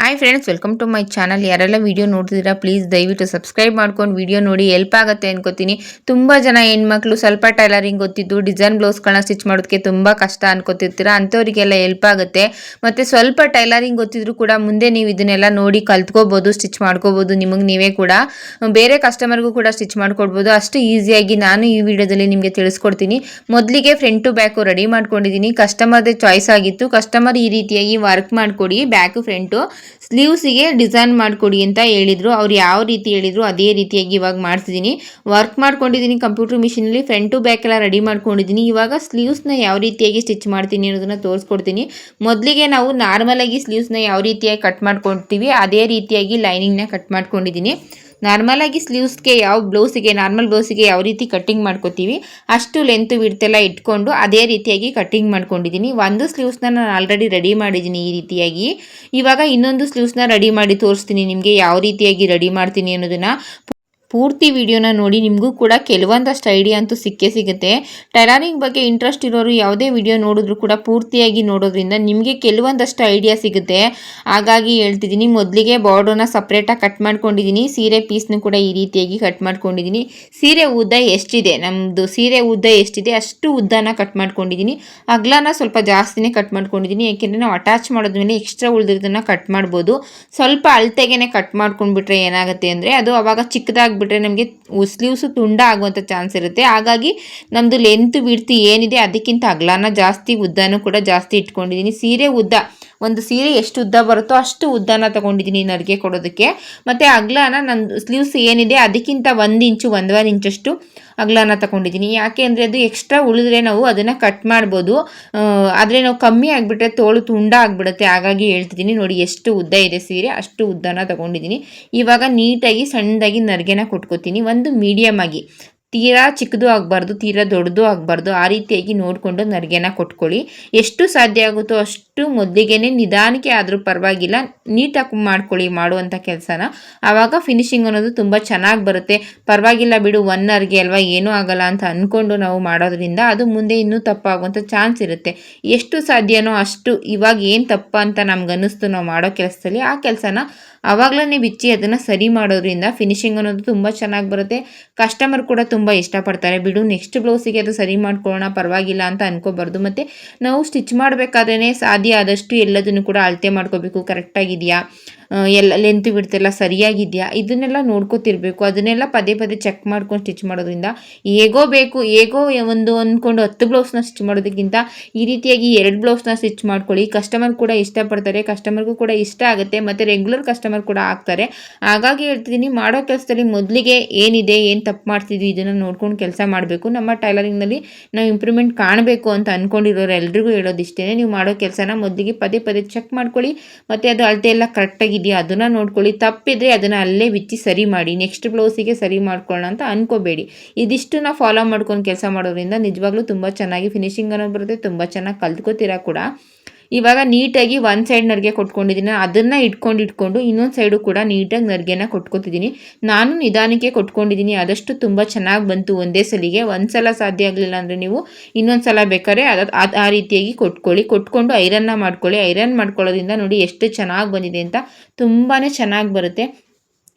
Hi friends, welcome to my channel. ಯಾರೆಲ್ಲ video ನೋಡ್ತಿದ್ದೀರಾ please ದಯವಿಟ್ಟು ಸಬ್ಸ್ಕ್ರೈಬ್ ಮಾಡ್ಕೊಂಡು ವಿಡಿಯೋ ನೋಡಿ, ಹೆಲ್ಪ್ ಆಗುತ್ತೆ ಅನ್ಕೋತೀನಿ. ತುಂಬ ಜನ ಹೆಣ್ಮಕ್ಳು ಸ್ವಲ್ಪ ಟೈಲರಿಂಗ್ ಗೊತ್ತಿದ್ದು ಡಿಸೈನ್ ಬ್ಲೌಸ್ಗಳನ್ನ ಸ್ಟಿಚ್ ಮಾಡೋದಕ್ಕೆ ತುಂಬ ಕಷ್ಟ ಅನ್ಕೋತಿರ್ತೀರಾ. ಅಂಥವ್ರಿಗೆಲ್ಲ ಹೆಲ್ಪ್ ಆಗುತ್ತೆ. ಮತ್ತು ಸ್ವಲ್ಪ ಟೈಲರಿಂಗ್ ಗೊತ್ತಿದ್ರು ಕೂಡ ಮುಂದೆ ನೀವು ಇದನ್ನೆಲ್ಲ ನೋಡಿ ಕಲ್ತ್ಕೋಬೋದು, ಸ್ಟಿಚ್ ಮಾಡ್ಕೋಬೋದು. ನಿಮಗೆ ನೀವೇ ಕೂಡ ಬೇರೆ ಕಸ್ಟಮರ್ಗೂ ಕೂಡ ಸ್ಟಿಚ್ ಮಾಡ್ಕೊಡ್ಬೋದು. ಅಷ್ಟು ಈಸಿಯಾಗಿ ನಾನು ಈ ವಿಡಿಯೋದಲ್ಲಿ ನಿಮಗೆ ತಿಳಿಸ್ಕೊಡ್ತೀನಿ. ಮೊದಲಿಗೆ ಫ್ರಂಟ್ ಟು ಬ್ಯಾಕು ರೆಡಿ ಮಾಡ್ಕೊಂಡಿದ್ದೀನಿ. ಕಸ್ಟಮರ್ದೇ ಚಾಯ್ಸ್ ಆಗಿತ್ತು. ಕಸ್ಟಮರ್ ಈ ರೀತಿಯಾಗಿ ವರ್ಕ್ ಮಾಡಿಕೊಡಿ, ಬ್ಯಾಕು ಫ್ರಂಟು ಸ್ಲೀವ್ಸಿಗೆ ಡಿಸೈನ್ ಮಾಡಿಕೊಡಿ ಅಂತ ಹೇಳಿದರು. ಅವ್ರು ಯಾವ ರೀತಿ ಹೇಳಿದ್ರು ಅದೇ ರೀತಿಯಾಗಿ ಇವಾಗ ಮಾಡ್ತಿದ್ದೀನಿ. ವರ್ಕ್ ಮಾಡ್ಕೊಂಡಿದ್ದೀನಿ ಕಂಪ್ಯೂಟರ್ ಮಿಷಿನಲ್ಲಿ. ಫ್ರಂಟ್ ಟು ಬ್ಯಾಕ್ ಎಲ್ಲ ರೆಡಿ ಮಾಡ್ಕೊಂಡಿದ್ದೀನಿ. ಇವಾಗ ಸ್ಲೀವ್ಸ್ನ ಯಾವ ರೀತಿಯಾಗಿ ಸ್ಟಿಚ್ ಮಾಡ್ತೀನಿ ಅನ್ನೋದನ್ನ ತೋರಿಸ್ಕೊಡ್ತೀನಿ. ಮೊದಲಿಗೆ ನಾವು ನಾರ್ಮಲಾಗಿ ಸ್ಲೀವ್ಸ್ನ ಯಾವ ರೀತಿಯಾಗಿ ಕಟ್ ಮಾಡ್ಕೊಳ್ತೀವಿ ಅದೇ ರೀತಿಯಾಗಿ ಲೈನಿಂಗ್ನ ಕಟ್ ಮಾಡ್ಕೊಂಡಿದ್ದೀನಿ. ನಾರ್ಮಲಾಗಿ ಸ್ಲೀವ್ಸ್ಗೆ ನಾರ್ಮಲ್ ಬ್ಲೌಸಿಗೆ ಯಾವ ರೀತಿ ಕಟ್ಟಿಂಗ್ ಮಾಡ್ಕೋತೀವಿ ಅಷ್ಟು ಲೆಂತ್ ವಿಡ್ತೆಲ್ಲ ಇಟ್ಕೊಂಡು ಅದೇ ರೀತಿಯಾಗಿ ಕಟ್ಟಿಂಗ್ ಮಾಡ್ಕೊಂಡಿದ್ದೀನಿ. ಒಂದು ಸ್ಲೀವ್ಸ್ನ ನಾನು ಆಲ್ರೆಡಿ ರೆಡಿ ಮಾಡಿದ್ದೀನಿ ಈ ರೀತಿಯಾಗಿ. ಇವಾಗ ಇನ್ನೊಂದು ಸ್ಲೀವ್ಸ್ನ ರೆಡಿ ಮಾಡಿ ತೋರಿಸ್ತೀನಿ ನಿಮಗೆ ಯಾವ ರೀತಿಯಾಗಿ ರೆಡಿ ಮಾಡ್ತೀನಿ ಅನ್ನೋದನ್ನು. ಪೂರ್ತಿ ವಿಡಿಯೋನ ನೋಡಿ, ನಿಮಗೂ ಕೂಡ ಕೆಲವೊಂದಷ್ಟು ಐಡಿಯಾ ಅಂತೂ ಸಿಗುತ್ತೆ. ಟೈಲರಿಂಗ್ ಬಗ್ಗೆ ಇಂಟ್ರೆಸ್ಟ್ ಇರೋರು ಯಾವುದೇ ವಿಡಿಯೋ ನೋಡಿದ್ರು ಕೂಡ ಪೂರ್ತಿಯಾಗಿ ನೋಡೋದ್ರಿಂದ ನಿಮಗೆ ಕೆಲವೊಂದಷ್ಟು ಐಡಿಯಾ ಸಿಗುತ್ತೆ. ಹಾಗಾಗಿ ಹೇಳ್ತಿದ್ದೀನಿ. ಮೊದಲಿಗೆ ಬಾರ್ಡರ್ನ ಸಪ್ರೇಟಾಗಿ ಕಟ್ ಮಾಡ್ಕೊಂಡಿದ್ದೀನಿ. ಸೀರೆ ಪೀಸ್ನು ಕೂಡ ಈ ರೀತಿಯಾಗಿ ಕಟ್ ಮಾಡ್ಕೊಂಡಿದ್ದೀನಿ. ಸೀರೆ ಉದ್ದ ಎಷ್ಟಿದೆ, ನಮ್ಮದು ಸೀರೆ ಉದ್ದ ಎಷ್ಟಿದೆ ಅಷ್ಟು ಉದ್ದನ ಕಟ್ ಮಾಡ್ಕೊಂಡಿದ್ದೀನಿ. ಅಗಲನ ಸ್ವಲ್ಪ ಜಾಸ್ತಿನೇ ಕಟ್ ಮಾಡ್ಕೊಂಡಿದ್ದೀನಿ. ಯಾಕೆಂದರೆ ನಾವು ಅಟ್ಯಾಚ್ ಮಾಡೋದ್ಮೇಲೆ ಎಕ್ಸ್ಟ್ರಾ ಉಳಿದಿರೋದನ್ನ ಕಟ್ ಮಾಡ್ಬೋದು. ಸ್ವಲ್ಪ ಅಳತೆಗೆ ಕಟ್ ಮಾಡ್ಕೊಂಡ್ಬಿಟ್ರೆ ಏನಾಗುತ್ತೆ ಅಂದರೆ ಅದು ಅವಾಗ ಚಿಕ್ಕದಾಗಿಬಿಟ್ರೆ ನಮಗೆ ಸ್ಲೀವ್ಸು ತುಂಡ ಆಗುವಂಥ ಚಾನ್ಸ್ ಇರುತ್ತೆ. ಹಾಗಾಗಿ ನಮ್ಮದು ಲೆಂತ್ ವಿಡ್ತ್ ಏನಿದೆ ಅದಕ್ಕಿಂತ ಅಗಲನ ಜಾಸ್ತಿ, ಉದ್ದನೂ ಕೂಡ ಜಾಸ್ತಿ ಇಟ್ಕೊಂಡಿದ್ದೀನಿ. ಸೀರೆ ಉದ್ದ, ಒಂದು ಸೀರೆ ಎಷ್ಟು ಉದ್ದ ಬರುತ್ತೋ ಅಷ್ಟು ಉದ್ದನ ತೊಗೊಂಡಿದ್ದೀನಿ ನರಿಗೆ ಕೊಡೋದಕ್ಕೆ. ಮತ್ತು ಅಗಲನ ನನ್ನ ಸ್ಲೀವ್ಸ್ ಏನಿದೆ ಅದಕ್ಕಿಂತ 1 ಇಂಚು 1.5 ಇಂಚಷ್ಟು ಅಗಲನ ತಗೊಂಡಿದ್ದೀನಿ. ಯಾಕೆ ಅಂದರೆ ಅದು ಎಕ್ಸ್ಟ್ರಾ ಉಳಿದ್ರೆ ನಾವು ಅದನ್ನು ಕಟ್ ಮಾಡ್ಬೋದು. ಆದರೆ ನಾವು ಕಮ್ಮಿ ಆಗಿಬಿಟ್ರೆ ತೋಳು ತುಂಡ ಆಗಿಬಿಡುತ್ತೆ. ಹಾಗಾಗಿ ಹೇಳ್ತಿದ್ದೀನಿ. ನೋಡಿ ಎಷ್ಟು ಉದ್ದ ಇದೆ ಸೀರೆ ಅಷ್ಟು ಉದ್ದನ ತಗೊಂಡಿದ್ದೀನಿ. ಇವಾಗ ನೀಟಾಗಿ ಸಣ್ಣದಾಗಿ ನರಿಗೆನ ಕೊಟ್ಕೋತೀನಿ. ಒಂದು ಮೀಡಿಯಮ್ ಆಗಿ, ತೀರಾ ಚಿಕ್ಕದು ಆಗಬಾರ್ದು, ತೀರಾ ದೊಡ್ಡದು ಆಗಬಾರ್ದು. ಆ ರೀತಿಯಾಗಿ ನೋಡಿಕೊಂಡು ನರಿಗೆನ ಕೊಟ್ಕೊಳ್ಳಿ. ಎಷ್ಟು ಸಾಧ್ಯ ಆಗುತ್ತೋ ಅಷ್ಟು ಮೊದಲಿಗೆ ನಿಧಾನಕ್ಕೆ ಆದರೂ ಪರವಾಗಿಲ್ಲ ನೀಟಾಗಿ ಮಾಡ್ಕೊಳ್ಳಿ ಮಾಡುವಂಥ ಕೆಲಸನ. ಆವಾಗ ಫಿನಿಶಿಂಗ್ ಅನ್ನೋದು ತುಂಬ ಚೆನ್ನಾಗಿ ಬರುತ್ತೆ. ಪರವಾಗಿಲ್ಲ ಬಿಡು, 1 ಅವರ್ಗೆ ಅಲ್ವಾ ಏನೂ ಆಗಲ್ಲ ಅಂತ ಅಂದ್ಕೊಂಡು ನಾವು ಮಾಡೋದ್ರಿಂದ ಅದು ಮುಂದೆ ಇನ್ನೂ ತಪ್ಪಾಗುವಂಥ ಚಾನ್ಸ್ ಇರುತ್ತೆ. ಎಷ್ಟು ಸಾಧ್ಯನೋ ಅಷ್ಟು ಇವಾಗ ಏನು ತಪ್ಪ ಅಂತ ನಮ್ಗೆ ಅನ್ನಿಸ್ತು ನಾವು ಮಾಡೋ ಕೆಲಸದಲ್ಲಿ ಆ ಕೆಲಸನ ಆವಾಗಲೇ ಬಿಚ್ಚಿ ಅದನ್ನು ಸರಿ ಮಾಡೋದ್ರಿಂದ ಫಿನಿಶಿಂಗ್ ಅನ್ನೋದು ತುಂಬ ಚೆನ್ನಾಗಿ ಬರುತ್ತೆ. ಕಸ್ಟಮರ್ ಕೂಡ ತುಂಬ ಇಷ್ಟಪಡ್ತಾರೆ. ಬಿಡು ನೆಕ್ಸ್ಟ್ ಬ್ಲೌಸಿಗೆ ಅದು ಸರಿ ಮಾಡ್ಕೊಳ್ಳೋಣ ಪರವಾಗಿಲ್ಲ ಅಂತ ಅನ್ಕೋಬಾರ್ದು. ಮತ್ತು ನಾವು ಸ್ಟಿಚ್ ಮಾಡಬೇಕಾದ್ರೆ ಸಾಧ್ಯ ಆದಷ್ಟು ಎಲ್ಲದನ್ನು ಕೂಡ ಅಳತೆ ಮಾಡ್ಕೋಬೇಕು. ಕರೆಕ್ಟಾಗಿದೆಯಾ, ಎಲ್ಲ ಲೆಂತ್ ಬಿಡ್ತೆಲ್ಲ ಸರಿಯಾಗಿದೆಯಾ ಇದನ್ನೆಲ್ಲ ನೋಡ್ಕೋತಿರ್ಬೇಕು. ಅದನ್ನೆಲ್ಲ ಪದೇ ಪದೇ ಚೆಕ್ ಮಾಡ್ಕೊಂಡು ಸ್ಟಿಚ್ ಮಾಡೋದ್ರಿಂದ ಹೇಗೋ ಒಂದು ಅಂದ್ಕೊಂಡು 10 ಬ್ಲೌಸ್ನ ಸ್ಟಿಚ್ ಮಾಡೋದಕ್ಕಿಂತ ಈ ರೀತಿಯಾಗಿ 2 ಬ್ಲೌಸ್ನ ಸ್ಟಿಚ್ ಮಾಡ್ಕೊಳ್ಳಿ. ಕಸ್ಟಮರ್ ಕೂಡ ಇಷ್ಟಪಡ್ತಾರೆ, ಕಸ್ಟಮರ್ಗೂ ಕೂಡ ಇಷ್ಟ ಆಗುತ್ತೆ, ಮತ್ತು ರೆಗ್ಯುಲರ್ ಕಸ್ಟಮರ್ ಕೂಡ ಆಗ್ತಾರೆ. ಹಾಗಾಗಿ ಹೇಳ್ತಿದ್ದೀನಿ, ಮಾಡೋ ಕೆಲಸದಲ್ಲಿ ಮೊದಲಿಗೆ ಏನಿದೆ, ಏನು ತಪ್ಪು ಮಾಡ್ತಿದ್ವಿ ಇದನ್ನು ನೋಡ್ಕೊಂಡು ಕೆಲಸ ಮಾಡಬೇಕು. ನಮ್ಮ ಟೈಲರಿಂಗ್ನಲ್ಲಿ ನಾವು ಇಂಪ್ರೂವ್ಮೆಂಟ್ ಕಾಣಬೇಕು ಅಂತ ಅಂದ್ಕೊಂಡಿರೋರು ಎಲ್ರಿಗೂ ಹೇಳೋದಿಷ್ಟೇ. ನೀವು ಮಾಡೋ ಕೆಲಸನ ಮೊದಲಿಗೆ ಪದೇ ಪದೇ ಚೆಕ್ ಮಾಡ್ಕೊಳ್ಳಿ. ಮತ್ತು ಅದು ಅಳತೆ ಎಲ್ಲ ಕರೆಕ್ಟಾಗಿ ಇದೆಯಾ ಅದನ್ನು ನೋಡ್ಕೊಳ್ಳಿ. ತಪ್ಪಿದ್ರೆ ಅದನ್ನು ಅಲ್ಲೇ ಬಿಚ್ಚಿ ಸರಿ ಮಾಡಿ, ನೆಕ್ಸ್ಟ್ ಬ್ಲೌಸಿಗೆ ಸರಿ ಮಾಡ್ಕೊಳ್ಳೋಣ ಅಂತ ಅನ್ಕೋಬೇಡಿ. ಇದಿಷ್ಟು ನಾವು ಫಾಲೋ ಮಾಡ್ಕೊಂಡು ಕೆಲಸ ಮಾಡೋದ್ರಿಂದ ನಿಜವಾಗ್ಲೂ ತುಂಬ ಚೆನ್ನಾಗಿ ಫಿನಿಶಿಂಗ್ ಅನ್ನೋದು ಬರುತ್ತೆ. ತುಂಬ ಚೆನ್ನಾಗಿ ಕಲ್ತ್ಕೋತೀರಾ ಕೂಡ. ಇವಾಗ ನೀಟಾಗಿ ಒಂದು ಸೈಡ್ ನರಿಗೆ ಕೊಟ್ಕೊಂಡಿದ್ದೀನಿ. ಅದನ್ನು ಇಟ್ಕೊಂಡು ಇನ್ನೊಂದು ಸೈಡು ಕೂಡ ನೀಟಾಗಿ ನರಿಗೆನ ಕೊಟ್ಕೊತಿದ್ದೀನಿ. ನಾನು ನಿಧಾನಕ್ಕೆ ಕೊಟ್ಕೊಂಡಿದ್ದೀನಿ. ಆದಷ್ಟು ತುಂಬ ಚೆನ್ನಾಗಿ ಬಂತು ಒಂದೇ ಸಲಿಗೆ. ಒಂದು ಸಲ ಸಾಧ್ಯ ಆಗಲಿಲ್ಲ ಅಂದರೆ ನೀವು ಇನ್ನೊಂದು ಸಲ ಬೇಕಾದ್ರೆ ಆ ರೀತಿಯಾಗಿ ಕೊಟ್ಕೊಂಡು ಐರನ್ನ ಮಾಡ್ಕೊಳ್ಳಿ. ಐರನ್ ಮಾಡ್ಕೊಳ್ಳೋದ್ರಿಂದ ನೋಡಿ ಎಷ್ಟು ಚೆನ್ನಾಗಿ ಬಂದಿದೆ ಅಂತ, ತುಂಬಾ ಚೆನ್ನಾಗಿ ಬರುತ್ತೆ.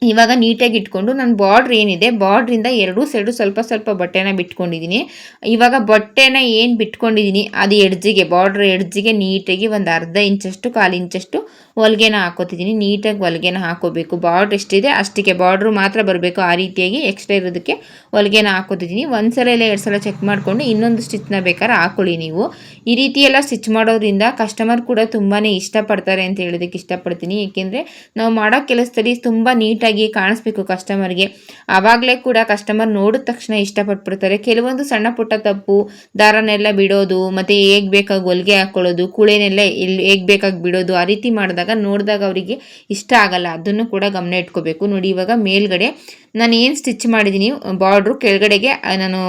ಇವಾಗ ನೀಟಾಗಿ ಇಟ್ಕೊಂಡು ನಾನು ಬಾರ್ಡ್ರ್ ಏನಿದೆ ಬಾರ್ಡ್ರಿಂದ 2 ಸೈಡು ಸ್ವಲ್ಪ ಸ್ವಲ್ಪ ಬಟ್ಟೆನ ಬಿಟ್ಕೊಂಡಿದ್ದೀನಿ. ಇವಾಗ ಬಟ್ಟೆನ ಏನು ಬಿಟ್ಕೊಂಡಿದ್ದೀನಿ ಅದು ಬಾರ್ಡ್ರ್ ಎಡ್ಜಿಗೆ ನೀಟಾಗಿ ಒಂದು ಅರ್ಧ ಇಂಚಷ್ಟು 1/4 ಇಂಚಷ್ಟು ಹೊಲಿಗೆನ ಹಾಕೋತಿದ್ದೀನಿ. ನೀಟಾಗಿ ಹೊಲಿಗೆನ ಹಾಕೋಬೇಕು. ಬಾರ್ಡ್ರ್ ಎಷ್ಟಿದೆ ಅಷ್ಟಕ್ಕೆ ಬಾರ್ಡ್ರು ಮಾತ್ರ ಬರಬೇಕು. ಆ ರೀತಿಯಾಗಿ ಎಕ್ಸ್ಟ್ರಾ ಇರೋದಕ್ಕೆ ಹೊಲಿಗೆನ ಹಾಕೋತಿದ್ದೀನಿ. ಒಂದು ಸಲ ಇಲ್ಲ 2 ಸಲ ಚೆಕ್ ಮಾಡಿಕೊಂಡು ಇನ್ನೊಂದು ಸ್ಟಿಚ್ನ ಬೇಕಾದ್ರೆ ಹಾಕೊಳ್ಳಿ ನೀವು. ಈ ರೀತಿ ಎಲ್ಲ ಸ್ಟಿಚ್ ಮಾಡೋದ್ರಿಂದ ಕಸ್ಟಮರ್ ಕೂಡ ತುಂಬಾ ಇಷ್ಟಪಡ್ತಾರೆ ಅಂತ ಹೇಳೋದಕ್ಕೆ ಇಷ್ಟಪಡ್ತೀನಿ. ಏಕೆಂದರೆ ನಾವು ಮಾಡೋ ಕೆಲಸದಲ್ಲಿ ತುಂಬ ನೀಟಾಗಿ ಕಾಣಿಸ್ಬೇಕು ಕಸ್ಟಮರ್ಗೆ. ಆವಾಗಲೇ ಕೂಡ ಕಸ್ಟಮರ್ ನೋಡಿದ ತಕ್ಷಣ ಇಷ್ಟಪಟ್ಬಿಡ್ತಾರೆ. ಕೆಲವೊಂದು ಸಣ್ಣ ಪುಟ್ಟ ತಪ್ಪು, ದಾರನೆಲ್ಲ ಬಿಡೋದು, ಮತ್ತು ಹೇಗೆ ಬೇಕಾಗಿ ಹೊಲಿಗೆ ಹಾಕ್ಕೊಳ್ಳೋದು, ಕುಳೆನೆಲ್ಲ ಹೇಗೆ ಬೇಕಾಗಿ ಬಿಡೋದು, ಆ ರೀತಿ ನೋಡಿದಾಗ ಅವರಿಗೆ ಇಷ್ಟ ಆಗಲ್ಲ. ಅದನ್ನು ಕೂಡ ಗಮನ ಇಟ್ಕೋಬೇಕು. ನೋಡಿ ಇವಾಗ ಮೇಲ್ಗಡೆ ನಾನು ಏನು ಸ್ಟಿಚ್ ಮಾಡಿದ್ದೀನಿ ಬಾರ್ಡ್ರು ಕೆಳಗಡೆಗೆ ನಾನು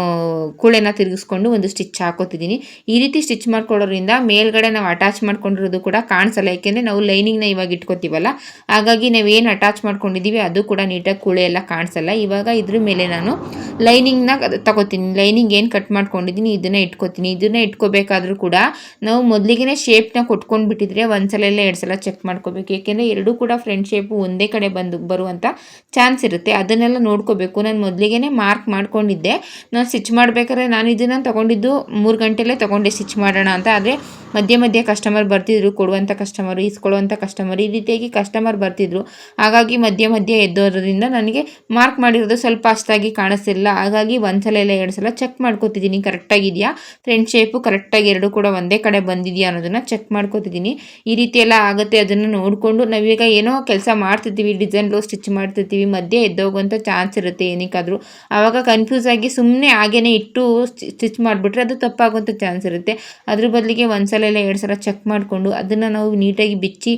ಕೂಳೆನ ತಿರುಗಿಸ್ಕೊಂಡು ಒಂದು ಸ್ಟಿಚ್ ಹಾಕೋತಿದ್ದೀನಿ. ಈ ರೀತಿ ಸ್ಟಿಚ್ ಮಾಡ್ಕೊಳ್ಳೋದ್ರಿಂದ ಮೇಲ್ಗಡೆ ನಾವು ಅಟ್ಯಾಚ್ ಮಾಡ್ಕೊಂಡಿರೋದು ಕೂಡ ಕಾಣಿಸಲ್ಲ, ಏಕೆಂದರೆ ನಾವು ಲೈನಿಂಗ್ನ ಇವಾಗ ಇಟ್ಕೋತೀವಲ್ಲ, ಹಾಗಾಗಿ ನಾವೇನು ಅಟ್ಯಾಚ್ ಮಾಡ್ಕೊಂಡಿದ್ದೀವಿ ಅದು ಕೂಡ ನೀಟಾಗಿ ಕೂಳೆ ಎಲ್ಲ ಕಾಣಿಸಲ್ಲ. ಇವಾಗ ಇದ್ರ ಮೇಲೆ ನಾನು ಲೈನಿಂಗ್ನ ತಗೋತೀನಿ. ಲೈನಿಂಗ್ ಏನು ಕಟ್ ಮಾಡ್ಕೊಂಡಿದ್ದೀನಿ ಇದನ್ನು ಇಟ್ಕೋಬೇಕಾದ್ರೂ ಕೂಡ ನಾವು ಮೊದಲಿಗೆ ಶೇಪ್ನ ಕೊಟ್ಕೊಂಡು ಬಿಟ್ಟಿದ್ರೆ ಒಂದ್ಸಲ ಇಲ್ಲ 2 ಸಲ ಚೆಕ್ ಮಾಡ್ಕೋಬೇಕು, ಏಕೆಂದರೆ ಎರಡೂ ಕೂಡ ಫ್ರಂಟ್ ಶೇಪು ಒಂದೇ ಕಡೆ ಬರುವಂಥ ಚಾನ್ಸ್ ಇರುತ್ತೆ. ಅದನ್ನೆಲ್ಲ ನೋಡ್ಕೋಬೇಕು. ನಾನು ಮೊದಲಿಗೆ ಮಾರ್ಕ್ ಮಾಡ್ಕೊಂಡಿದ್ದೆ. ನಾನು ಸ್ಟಿಚ್ ಮಾಡಬೇಕಾದ್ರೆ ನಾನು ಇದನ್ನು ತೊಗೊಂಡಿದ್ದು 3 ಗಂಟೆಲೇ ತೊಗೊಂಡೆ ಸ್ಟಿಚ್ ಮಾಡೋಣ ಅಂತ. ಆದರೆ ಮಧ್ಯೆ ಕಸ್ಟಮರ್ ಬರ್ತಿದ್ರು, ಕೊಡುವಂಥ ಕಸ್ಟಮರು, ಇಸ್ಕೊಳ್ಳುವಂಥ ಕಸ್ಟಮರ್, ಈ ರೀತಿಯಾಗಿ ಕಸ್ಟಮರ್ ಬರ್ತಿದ್ರು. ಹಾಗಾಗಿ ಮಧ್ಯೆ ಎದ್ದೋದ್ರಿಂದ ನನಗೆ ಮಾರ್ಕ್ ಮಾಡಿರೋದು ಸ್ವಲ್ಪ ಅಷ್ಟಾಗಿ ಕಾಣಿಸ್ತಿಲ್ಲ. ಹಾಗಾಗಿ ಒಂದ್ಸಲ ಇಲ್ಲ 2 ಸಲ ಚೆಕ್ ಮಾಡ್ಕೋತಿದ್ದೀನಿ ಕರೆಕ್ಟಾಗಿದೆಯಾ, ಫ್ರಂಟ್ ಶೇಪು ಕರೆಕ್ಟಾಗಿ ಎರಡು ಕೂಡ ಒಂದೇ ಕಡೆ ಬಂದಿದೆಯಾ ಅನ್ನೋದನ್ನು ಚೆಕ್ ಮಾಡ್ಕೋತಿದ್ದೀನಿ. ಈ ರೀತಿ ಎಲ್ಲ ಆಗುತ್ತೆ, ಅದನ್ನು ನೋಡಿಕೊಂಡು ನಾವೀಗ ಏನೋ ಕೆಲಸ ಮಾಡ್ತಿರ್ತೀವಿ, ಡಿಸೈನ್ ಬ್ಲೌಸ್ ಸ್ಟಿಚ್ ಮಾಡ್ತಿರ್ತೀವಿ, ಮಧ್ಯೆ ಎದ್ದೋಗುವಂಥ ಚಾನ್ಸ್ ಇರುತ್ತೆ ಏನಕ್ಕಾದರೂ. ಆವಾಗ ಕನ್ಫ್ಯೂಸ್ ಆಗಿ ಸುಮ್ಮನೆ ಹಾಗೇನೆ ಇಟ್ಟು ಸ್ಟಿಚ್ ಮಾಡಿಬಿಟ್ರೆ ಅದು ತಪ್ಪಾಗುವಂಥ ಚಾನ್ಸ್ ಇರುತ್ತೆ. ಅದ್ರ ಬದಲಿಗೆ ಒಂದ್ಸಲ ಇಲ್ಲ 2 ಸಲ ಚೆಕ್ ಮಾಡಿಕೊಂಡು ಅದನ್ನು ನಾವು ನೀಟಾಗಿ ಬಿಚ್ಚಿ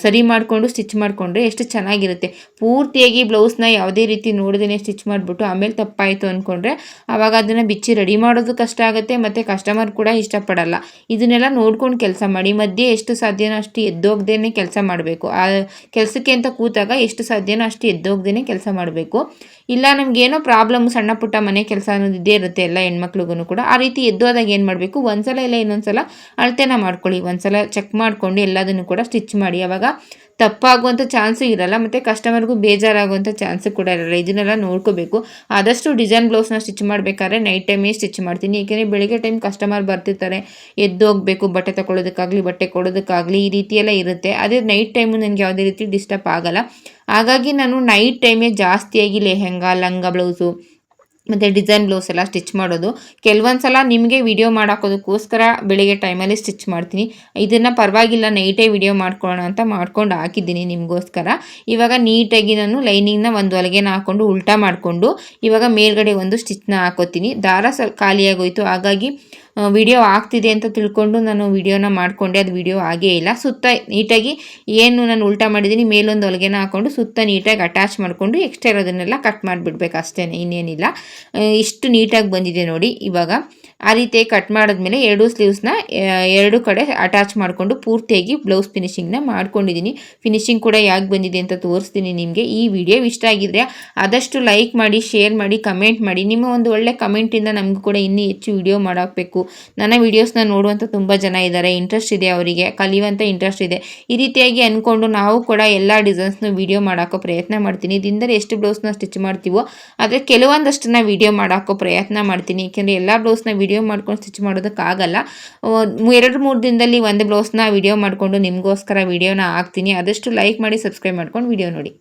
ಸರಿ ಮಾಡಿಕೊಂಡು ಸ್ಟಿಚ್ ಮಾಡಿಕೊಂಡ್ರೆ ಎಷ್ಟು ಚೆನ್ನಾಗಿರುತ್ತೆ. ಪೂರ್ತಿಯಾಗಿ ಬ್ಲೌಸ್ನ ಯಾವುದೇ ರೀತಿ ನೋಡದೇ ಸ್ಟಿಚ್ ಮಾಡಿಬಿಟ್ಟು ಆಮೇಲೆ ತಪ್ಪಾಯಿತು ಅಂದ್ಕೊಂಡ್ರೆ ಆವಾಗ ಅದನ್ನು ಬಿಚ್ಚಿ ರೆಡಿ ಮಾಡೋದು ಕಷ್ಟ ಆಗುತ್ತೆ, ಮತ್ತು ಕಸ್ಟಮರ್ ಕೂಡ ಇಷ್ಟಪಡಲ್ಲ. ಇದನ್ನೆಲ್ಲ ನೋಡ್ಕೊಂಡು ಕೆಲಸ ಮಾಡಿ. ಮಧ್ಯೆ ಎಷ್ಟು ಸಾಧ್ಯನೋ ಅಷ್ಟು ಎದ್ದೋಗ್ದೇ ಕೆಲಸ ಮಾಡಬೇಕು. ಆ ಕೆಲಸಕ್ಕೆ ಅಂತ ಕೂತಾಗ ಎಷ್ಟು ಸಾಧ್ಯನೋ ಅಷ್ಟು ಎದ್ದೋಗ್ದೇ ಕೆಲಸ ಮಾಡಬೇಕು. ಇಲ್ಲ ನಮಗೇನೋ ಪ್ರಾಬ್ಲಮ್, ಸಣ್ಣ ಪುಟ್ಟ ಮನೆ ಕೆಲಸ ಅನ್ನೋದು ಇದ್ದೇ ಇರುತ್ತೆ ಎಲ್ಲ ಹೆಣ್ಮಕ್ಳಿಗೂ ಕೂಡ. ಆ ರೀತಿ ಎದ್ದೋದಾಗ ಏನು ಮಾಡಬೇಕು, ಒಂದ್ಸಲ ಇಲ್ಲ ಇನ್ನೊಂದ್ಸಲ ಅಳತೆನ ಮಾಡ್ಕೊಳ್ಳಿ. ಒಂದ್ಸಲ ಚೆಕ್ ಮಾಡಿಕೊಂಡು ಎಲ್ಲದನ್ನು ಕೂಡ ಸ್ಟಿಚ್ ಮಾಡಿ. ಆವಾಗ ತಪ್ಪಾಗುವಂಥ ಚಾನ್ಸು ಇರಲ್ಲ, ಮತ್ತು ಕಸ್ಟಮರ್ಗೂ ಬೇಜಾರಾಗುವಂಥ ಚಾನ್ಸು ಕೂಡ ಇರಲ್ಲ. ಇದನ್ನೆಲ್ಲ ನೋಡ್ಕೋಬೇಕು. ಆದಷ್ಟು ಡಿಸೈನ್ ಬ್ಲೌಸ್ನ ಸ್ಟಿಚ್ ಮಾಡಬೇಕಾದ್ರೆ ನೈಟ್ ಟೈಮೇ ಸ್ಟಿಚ್ ಮಾಡ್ತೀನಿ, ಏಕೆಂದರೆ ಬೆಳಗ್ಗೆ ಟೈಮ್ ಕಸ್ಟಮರ್ ಬರ್ತಿರ್ತಾರೆ, ಎದ್ದೋಗಬೇಕು, ಬಟ್ಟೆ ತಗೊಳ್ಳೋದಕ್ಕಾಗಲಿ ಬಟ್ಟೆ ಕೊಡೋದಕ್ಕಾಗಲಿ ಈ ರೀತಿ ಎಲ್ಲ ಇರುತ್ತೆ. ಅದೇ ನೈಟ್ ಟೈಮು ನನಗೆ ಯಾವುದೇ ರೀತಿ ಡಿಸ್ಟರ್ಬ್ ಆಗಲ್ಲ. ಹಾಗಾಗಿ ನಾನು ನೈಟ್ ಟೈಮೇ ಜಾಸ್ತಿಯಾಗಿ ಲೆಹೆಂಗಾ, ಲಂಗ ಬ್ಲೌಸು ಮತ್ತು ಡಿಸೈನ್ ಬ್ಲೌಸ್ ಎಲ್ಲ ಸ್ಟಿಚ್ ಮಾಡೋದು. ಕೆಲವೊಂದು ಸಲ ನಿಮಗೆ ವಿಡಿಯೋ ಮಾಡೋಕ್ಕೋಸ್ಕರ ಬೆಳಿಗ್ಗೆ ಟೈಮಲ್ಲಿ ಸ್ಟಿಚ್ ಮಾಡ್ತೀನಿ. ಇದನ್ನು ಪರವಾಗಿಲ್ಲ ನೈಟೇ ವಿಡಿಯೋ ಮಾಡ್ಕೊಳ್ಳೋಣ ಅಂತ ಮಾಡ್ಕೊಂಡು ಹಾಕಿದ್ದೀನಿ ನಿಮಗೋಸ್ಕರ. ಇವಾಗ ನೀಟಾಗಿ ನಾನು ಲೈನಿಂಗ್ನ ಒಂದು ಹೊಲಿಗೆನ ಹಾಕ್ಕೊಂಡು ಉಲ್ಟಾ ಮಾಡಿಕೊಂಡು ಇವಾಗ ಮೇಲ್ಗಡೆ ಒಂದು ಸ್ಟಿಚ್ನ ಹಾಕೋತೀನಿ. ದಾರ ಖಾಲಿಯಾಗೋಯ್ತು, ಹಾಗಾಗಿ ವಿಡಿಯೋ ಆಗ್ತಿದೆ ಅಂತ ತಿಳ್ಕೊಂಡು ನಾನು ವಿಡಿಯೋನ ಮಾಡಿಕೊಂಡೆ. ಅದು ವಿಡಿಯೋ ಆಗೇ ಇಲ್ಲ. ಸುತ್ತ ನೀಟಾಗಿ ಏನು ನಾನು ಉಲ್ಟಾ ಮಾಡಿದ್ದೀನಿ ಮೇಲೊಂದು ಹೊಲಿಗೆನ ಹಾಕ್ಕೊಂಡು ಸುತ್ತ ನೀಟಾಗಿ ಅಟ್ಯಾಚ್ ಮಾಡಿಕೊಂಡು ಎಕ್ಸ್ಟ್ರಾ ಇರೋದನ್ನೆಲ್ಲ ಕಟ್ ಮಾಡಿಬಿಡ್ಬೇಕು ಅಷ್ಟೇ, ಇನ್ನೇನಿಲ್ಲ. ಇಷ್ಟು ನೀಟಾಗಿ ಬಂದಿದೆ ನೋಡಿ. ಇವಾಗ ಆ ರೀತಿ ಕಟ್ ಮಾಡಿದ್ಮೇಲೆ ಎರಡು ಸ್ಲೀವ್ಸ್ನ ಎರಡು ಕಡೆ ಅಟ್ಯಾಚ್ ಮಾಡಿಕೊಂಡು ಪೂರ್ತಿಯಾಗಿ ಬ್ಲೌಸ್ ಫಿನಿಶಿಂಗ್ನ ಮಾಡ್ಕೊಂಡಿದ್ದೀನಿ. ಫಿನಿಶಿಂಗ್ ಕೂಡ ಯಾಕೆ ಬಂದಿದೆ ಅಂತ ತೋರಿಸ್ತೀನಿ ನಿಮಗೆ. ಈ ವಿಡಿಯೋ ಇಷ್ಟ ಆಗಿದ್ರೆ ಆದಷ್ಟು ಲೈಕ್ ಮಾಡಿ, ಶೇರ್ ಮಾಡಿ, ಕಮೆಂಟ್ ಮಾಡಿ. ನಿಮ್ಮ ಒಂದು ಒಳ್ಳೆ ಕಮೆಂಟಿಂದ ನಮಗೂ ಕೂಡ ಇನ್ನೂ ಹೆಚ್ಚು ವಿಡಿಯೋ ಮಾಡಬೇಕು. ನನ್ನ ವೀಡಿಯೋಸ್ನ ನೋಡುವಂಥ ತುಂಬ ಜನ ಇದ್ದಾರೆ, ಇಂಟ್ರೆಸ್ಟ್ ಇದೆ, ಅವರಿಗೆ ಕಲಿಯುವಂಥ ಇಂಟ್ರೆಸ್ಟ್ ಇದೆ. ಈ ರೀತಿಯಾಗಿ ಅಂದ್ಕೊಂಡು ನಾವು ಕೂಡ ಎಲ್ಲ ಡಿಸೈನ್ಸ್ನ ವೀಡಿಯೋ ಮಾಡೋಕ್ಕೋ ಪ್ರಯತ್ನ ಮಾಡ್ತೀನಿ. ದಿನದಲ್ಲಿ ಎಷ್ಟು ಬ್ಲೌಸ್ನ ಸ್ಟಿಚ್ ಮಾಡ್ತೀವೋ ಆದರೆ ಕೆಲವೊಂದಷ್ಟನ್ನ ವೀಡಿಯೋ ಮಾಡೋಕ್ಕೋ ಪ್ರಯತ್ನ ಮಾಡ್ತೀನಿ, ಏಕೆಂದರೆ ಎಲ್ಲ ಬ್ಲೌಸ್ನ ವೀಡಿಯೋ ಮಾಡ್ಕೊಂಡು ಸ್ಟಿಚ್ ಮಾಡೋದಕ್ಕಾಗಲ್ಲ. 2-3 ದಿನದಲ್ಲಿ ಒಂದು ಬ್ಲೌಸ್ನ ವೀಡಿಯೋ ಮಾಡಿಕೊಂಡು ನಿಮಗೋಸ್ಕರ ವೀಡಿಯೋನ ಹಾಕ್ತೀನಿ. ಆದಷ್ಟು ಲೈಕ್ ಮಾಡಿ, ಸಬ್ಸ್ಕ್ರೈಬ್ ಮಾಡ್ಕೊಂಡು ವೀಡಿಯೋ ನೋಡಿ.